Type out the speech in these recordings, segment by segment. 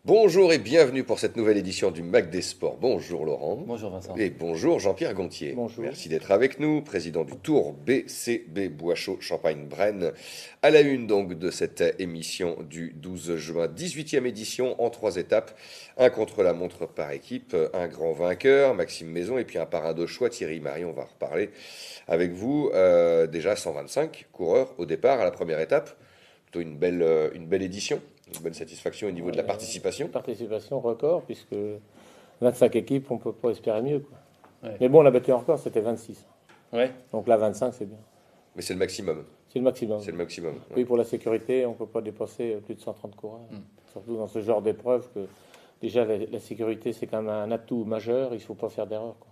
Bonjour et bienvenue pour cette nouvelle édition du Mac des Sports. Bonjour Laurent. Bonjour Vincent. Et bonjour Jean-Pierre Gontier. Bonjour. Merci d'être avec nous, président du Tour BCB Bois-Chaud Champagne-Brenne. À la une donc de cette émission du 12 juin, 18e édition en 3 étapes. Un contre-la-montre par équipe, un grand vainqueur, Maxime Maison, et puis un parrain de choix, Thierry Marie. On va reparler avec vous. Déjà 125 coureurs au départ à la première étape. Plutôt une belle édition. Une bonne satisfaction au niveau de la participation. Participation record, puisque 25 équipes, on ne peut pas espérer mieux, quoi. Ouais. Mais bon, on a battu un record, c'était 26. Ouais. Donc là, 25, c'est bien. Mais c'est le maximum. C'est le maximum. C'est le maximum. Oui, pour la sécurité, on ne peut pas dépasser plus de 130 coureurs. Surtout dans ce genre d'épreuve, que déjà, la sécurité, c'est quand même un atout majeur, il ne faut pas faire d'erreur, quoi.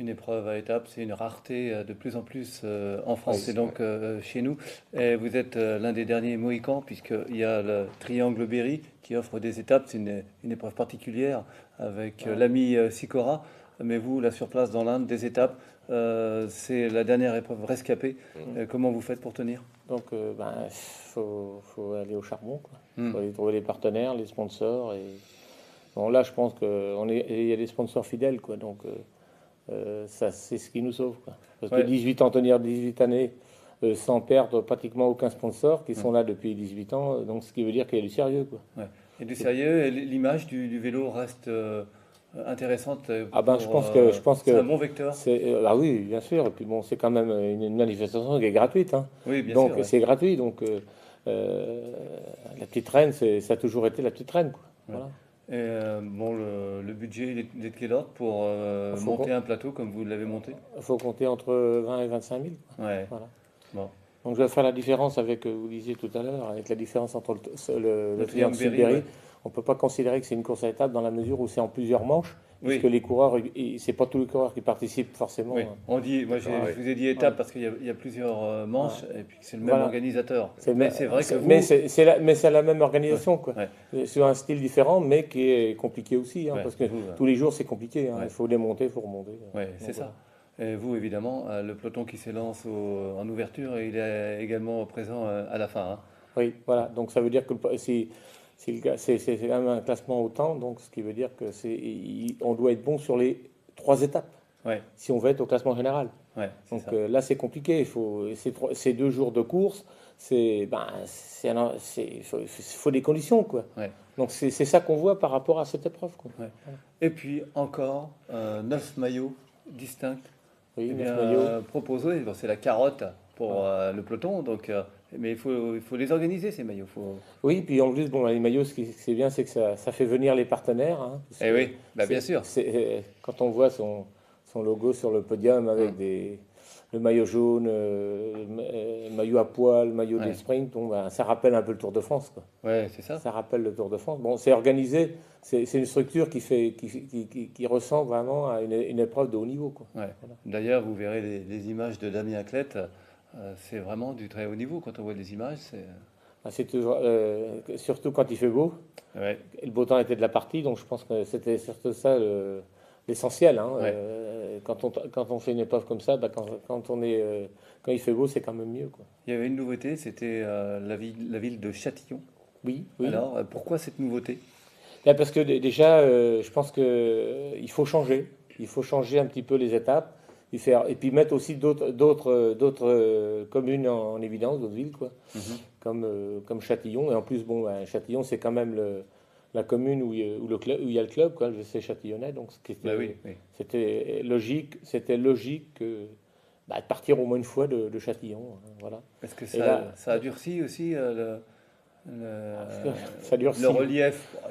Une épreuve à étapes, c'est une rareté de plus en plus en France Oui, et donc chez nous. Et vous êtes l'un des derniers Mohicans, puisqu'il y a le Triangle Berry qui offre des étapes. C'est une épreuve particulière avec l'ami Sicora. Mais vous, là sur place dans l'Inde, des étapes, c'est la dernière épreuve rescapée. Comment vous faites pour tenir? Donc, faut aller au charbon, quoi. Mm. Faut aller trouver les partenaires, les sponsors. Et... Bon, là, je pense qu'il y a des sponsors fidèles, quoi. Donc, ça, c'est ce qui nous sauve, quoi. Parce que 18 ans, tenir 18 années sans perdre pratiquement aucun sponsor, qui sont là depuis 18 ans, donc ce qui veut dire qu'il y a du sérieux, quoi. Ouais. Et du sérieux, et l'image du vélo reste intéressante. Ah ben, pour, je pense que c'est un bon vecteur. ah oui, bien sûr. Et puis bon, c'est quand même une manifestation qui est gratuite, hein. Oui, bien Donc sûr. Ouais. c'est gratuit. Donc la petite reine, ça a toujours été la petite reine, quoi. Ouais. Voilà. Et bon, le budget, il est de quel ordre pour monter un plateau comme vous l'avez monté? Il faut compter entre 20 et 25 000. Ouais. Voilà. Bon. Donc je vais faire la différence avec, vous disiez tout à l'heure, avec la différence entre le triangle Berry, Berry. ouais. On ne peut pas considérer que c'est une course à étapes dans la mesure où c'est en plusieurs manches, Oui. puisque les coureurs, c'est pas tous les coureurs qui participent forcément. Oui. On dit, moi Ouais. je vous ai dit étape parce qu'il y a plusieurs manches et puis que c'est le même Voilà. organisateur. C'est Mais c'est vrai que vous... mais c'est la même organisation, quoi. Ouais. Sur un style différent, mais qui est compliqué aussi, hein, Ouais, parce que vous, tous les jours c'est compliqué, hein. Ouais. Il faut démonter, il faut remonter. Ouais, Donc, c'est voilà. ça. Et vous, évidemment, le peloton qui s'élance en ouverture, il est également présent à la fin. Hein. Oui, voilà. Donc ça veut dire que c'est quand même un classement au temps, donc ce qui veut dire que on doit être bon sur les 3 étapes Ouais, si on veut être au classement général. ouais, c'est Donc ça. là c'est compliqué. Ces 2 jours de course, il faut des conditions, quoi. Ouais. Donc c'est ça qu'on voit par rapport à cette épreuve, quoi. Ouais. Et puis encore 9 maillots distincts. Oui, Eh 9 bien, maillots. proposés. Bon, c'est la carotte pour le peloton, donc, mais il faut les organiser ces maillots. Oui, puis en plus, bon, les maillots, ce qui c'est bien, c'est que ça fait venir les partenaires, hein, parce Eh que oui, bah, bien sûr. quand on voit son logo sur le podium avec le maillot jaune, le maillot à poil, le maillot Ouais. des sprints, bon, ben, ça rappelle un peu le Tour de France, quoi. Ouais, c'est ça. Ça rappelle le Tour de France. Bon, c'est organisé, c'est une structure qui ressemble vraiment à une épreuve de haut niveau, quoi. Ouais. Voilà. D'ailleurs, vous verrez les images de Damien Clette. C'est vraiment du très haut niveau quand on voit les images. Ah, c'est toujours, surtout quand il fait beau. Ouais. Et le beau temps était de la partie, donc je pense que c'était surtout ça l'essentiel, hein. Ouais. Quand on fait une épreuve comme ça, bah, quand il fait beau, c'est quand même mieux, quoi. Il y avait une nouveauté, c'était la ville de Châtillon. Oui, oui. Alors, pourquoi cette nouveauté? Là, parce que déjà, je pense que il faut changer. Il faut changer un petit peu les étapes, et puis mettre aussi d'autres communes en évidence, d'autres villes, quoi, comme Châtillon. Et en plus, bon, bah, Châtillon, c'est quand même la commune où il y a le club, quoi, le VC Châtillonnais. Donc, Bah oui, oui. c'était logique de partir au moins une fois de Châtillon, hein, voilà. Est-ce que Et là- ça a durci aussi Ça durcit. le relief? Bon,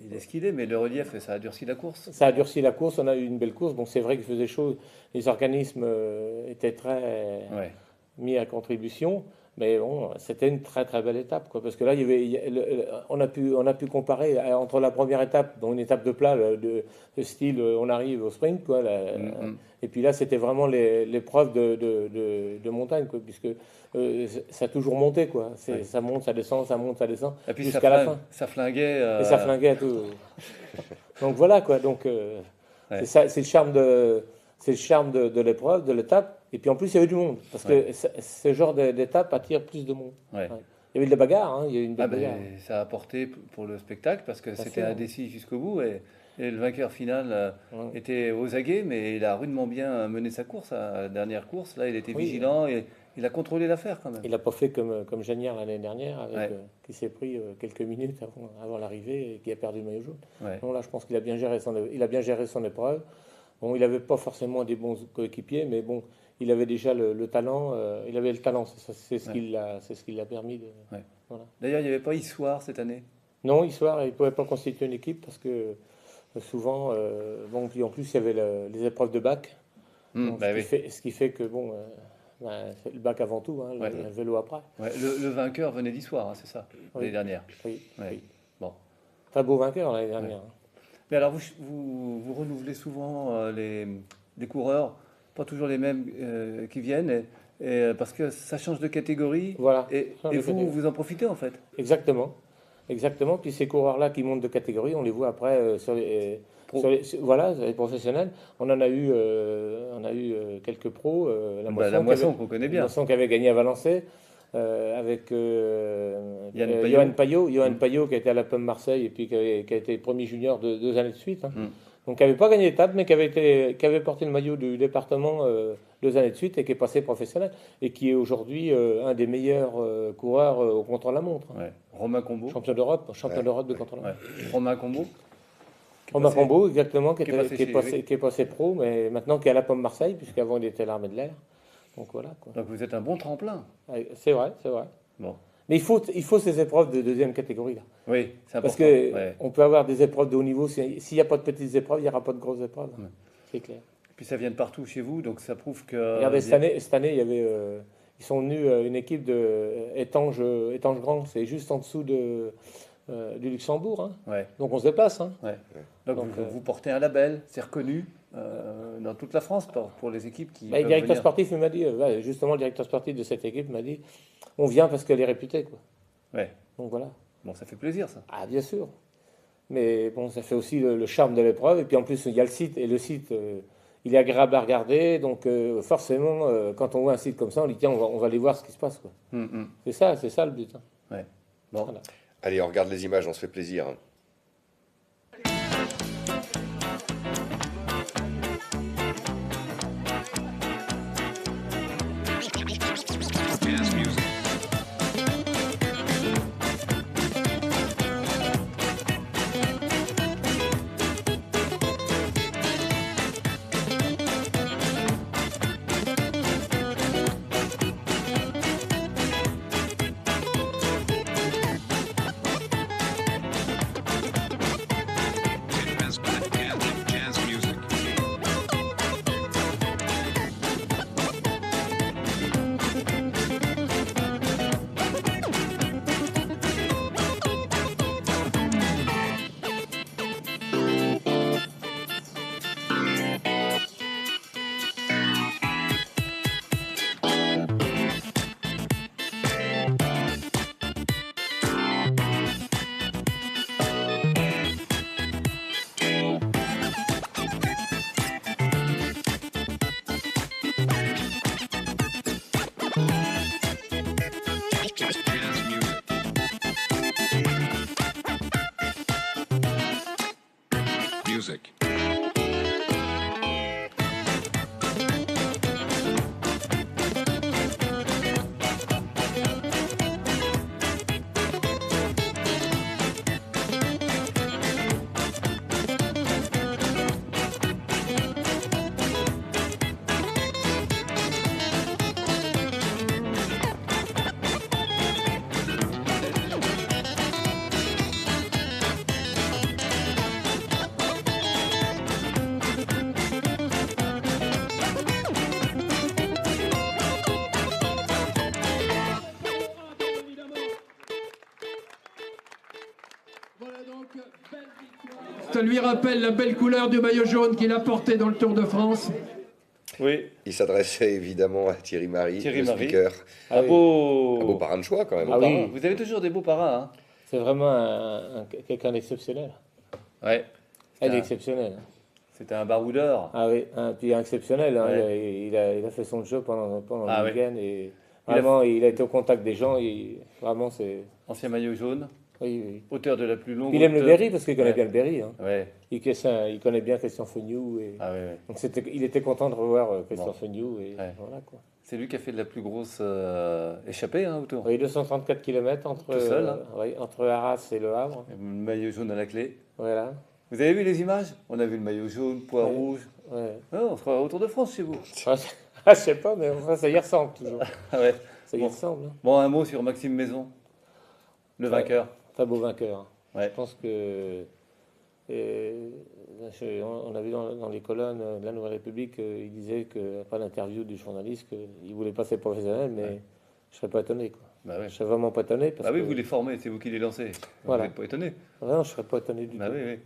il est ce qu'il est, mais le relief, ça a durci la course. Ça a durci la course, on a eu une belle course. Bon, c'est vrai qu'il faisait chaud, les organismes étaient très Ouais. mis à contribution, mais bon, c'était une très très belle étape, quoi, parce que là, on a pu comparer entre la première étape, donc une étape de plat, de style on arrive au sprint, quoi, et puis là, c'était vraiment l'épreuve de montagne, quoi, puisque ça a toujours monté, quoi. Ouais. Ça monte, ça descend, ça monte, ça descend, Et puis jusqu'à la fin. ça flinguait. Et ça flinguait à tout. Donc voilà, quoi. Donc Ouais. c'est ça, c'est le charme de l'épreuve, de l'étape. Et puis en plus, il y avait du monde, parce Ouais. que ce genre d'étape attire plus de monde. Ouais. Ouais. Il y avait de la bagarre, hein, il y a eu une Ah belle bagarre. ben, ça a apporté pour le spectacle parce que Bien c'était sûr. indécis jusqu'au bout et le vainqueur final Ouais. était aux aguets, mais il a rudement bien mené sa course, à la dernière course. Là, il était Oui, vigilant et il a contrôlé l'affaire quand même. il n'a pas fait comme Janière l'année dernière, avec, Ouais. qui s'est pris quelques minutes avant l'arrivée et qui a perdu le maillot jaune. Ouais. Non, là, je pense qu'il a bien géré il a bien géré son épreuve. Bon, il n'avait pas forcément des bons coéquipiers, mais bon, il avait déjà le talent. Il avait le talent, c'est ce Ouais. qui l'a permis de. Ouais. Voilà. D'ailleurs, il n'y avait pas Issoire cette année. Non, Histoire, il ne pouvait pas constituer une équipe parce que souvent, bon, puis en plus, il y avait les épreuves de bac. Donc, Bah oui. ce qui fait que, bon, c'est le bac avant tout, hein, Ouais. le vélo après. Ouais, le vainqueur venait d'Issoire, hein, c'est ça, Oui. l'année dernière. Oui, Ouais. oui. Bon. Très beau vainqueur l'année dernière. Hein. Mais alors, vous renouvelez souvent les coureurs, pas toujours les mêmes qui viennent, parce que ça change de catégorie, Voilà. et, Change et de vous, catégorie. vous en profitez en fait. Exactement. Exactement. Puis ces coureurs-là qui montent de catégorie, on les voit après Pro. voilà, les professionnels. On en a eu, quelques pros. La Moisson Moisson qu'on connaît bien. Moisson qui avait gagné à Valençay. Avec Yann Payot. Johan Mm. Payot qui était à la Pomme Marseille et puis qui a été premier junior de 2 années de suite. Hein. Mm. Donc qui n'avait pas gagné d'étape, mais qui avait porté le maillot du département 2 années de suite et qui est passé professionnel et qui est aujourd'hui un des meilleurs coureurs au contre-la-montre. Hein. Ouais. Romain Combo. Champion d'Europe de Ouais. contre-la-montre. Romain Combo. Romain passé- Combo, exactement, qui qui est passé chez est passé pro, mais maintenant qui est à la Pomme Marseille, puisqu'avant il était à l'armée de l'air. Donc voilà. Quoi. Donc vous êtes un bon tremplin. C'est vrai, c'est vrai. Bon. Mais il faut ces épreuves de deuxième catégorie là. Oui, c'est important. Parce que Ouais. on peut avoir des épreuves de haut niveau. S'il n'y a pas de petites épreuves, il n'y aura pas de grosses épreuves. Ouais. C'est clair. Puis ça vient de partout chez vous, donc ça prouve que. Regardez, cette année, il y avait, ils sont venus une équipe de Étanges Grand. C'est juste en dessous du Luxembourg. Hein. Ouais. Donc on se déplace. Hein. Ouais. Donc, Donc, vous portez un label, c'est reconnu dans toute la France pour les équipes qui. Bah, le peuvent directeur venir. sportif il m'a dit, justement, le directeur sportif de cette équipe m'a dit, on vient parce qu'elle est réputée. Quoi. Ouais. Donc voilà. Bon, ça fait plaisir ça. Ah, bien sûr. Mais bon, ça fait aussi le charme de l'épreuve. Et puis en plus, il y a le site. Et le site, il est agréable à regarder. Donc forcément, quand on voit un site comme ça, on dit tiens, on va aller voir ce qui se passe. Quoi. C'est ça le but. Hein. Ouais. Bon. Voilà. Allez, on regarde les images, on se fait plaisir. Dance music. Dance music. Dance music. Music. Ça lui rappelle la belle couleur du maillot jaune qu'il a porté dans le Tour de France. Oui. Il s'adressait évidemment à Thierry Marie, Thierry le Marie. speaker. Ah Un oui. beau. Un beau parrain de choix quand même. beau Ah oui. parrain. Vous avez toujours des beaux parrains. Hein. C'est vraiment quelqu'un d'exceptionnel. Ouais. Elle est un- exceptionnelle. Hein. C'était un baroudeur. Ah oui, puis exceptionnel. Hein. Ouais. Il a fait son job pendant Ah le oui. week-end. Et Vraiment, il a été au contact des gens. Vraiment, c'est. Ancien maillot jaune, Oui, oui. auteur de la plus longue. Puis il aime le hauteur- Berry parce qu'il connaît Ouais. bien le Berry. Hein. Ouais. Il connaît bien Christian Fegnoux. Ah ouais, ouais. Donc il était content de revoir Christian Bon. Fegnoux. Et Ouais. voilà, quoi. C'est lui qui a fait de la plus grosse échappée hein, autour. Oui, 234 km entre, Tout seul, hein. oui, entre Arras et Le Havre. Le maillot jaune à la clé. Voilà. Vous avez vu les images? On a vu le maillot jaune, pois Ouais. rouge. Ouais. Ah, on sera au Tour de France chez vous. Ah, je sais pas, mais enfin, ça y ressemble toujours. Ah ouais. Ça y Bon. ressemble. Hein. Bon, un mot sur Maxime Maison, le Ouais. vainqueur. Très beau vainqueur. Ouais. Je pense que. On a vu dans les colonnes de la Nouvelle République, il disait qu'après l'interview du journaliste, qu'il voulait passer professionnel, mais Ouais. je serais pas étonné. Quoi. Bah ouais. Je serais vraiment pas étonné. Parce Ah oui, que, vous les formez, c'est vous qui les lancez. Voilà. Vous n'êtes pas étonné. Non, je serais pas étonné du Bah tout. oui, oui.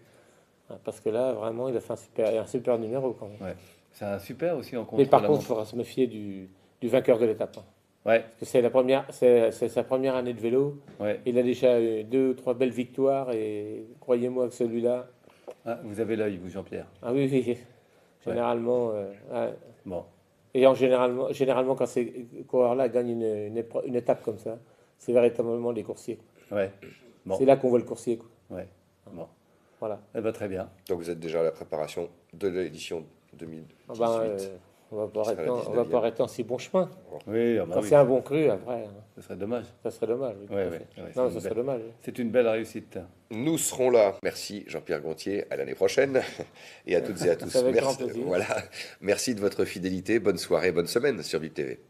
Ouais, parce que là, vraiment, il a fait un super numéro quand même. Ouais. C'est un super aussi en contre. Mais par contre, il faudra se méfier du vainqueur de l'étape. Hein. Ouais, Parce que c'est sa première année de vélo. ouais. Il a déjà eu 2 ou 3 belles victoires et croyez-moi que celui-là. Ah, vous avez l'œil, vous, Jean-Pierre. Ah oui, oui. Généralement. Ouais. Bon. Et généralement, quand ces coureurs-là gagnent une étape comme ça, c'est véritablement des coursiers. Ouais. Bon. C'est là qu'on voit le coursier. Quoi. Ouais. Bon. Voilà. Eh ben, très bien. Donc vous êtes déjà à la préparation de l'édition 2018. Ah ben, on va pas Ça arrêter, sera la on va 19e. pas arrêter en si bon chemin. Oui, ah bah Quand oui. c'est un bon cru, après, hein, Ce serait dommage. ça serait dommage. oui, tout Ouais, à ouais, fait. ouais, c'est Non, une ça serait belle- dommage. C'est une belle réussite. Nous serons là. Merci Jean-Pierre Gontier. À l'année prochaine. Et à toutes et à tous. Avec grand Merci, plaisir. voilà. Merci de votre fidélité. Bonne soirée, bonne semaine sur VIP TV.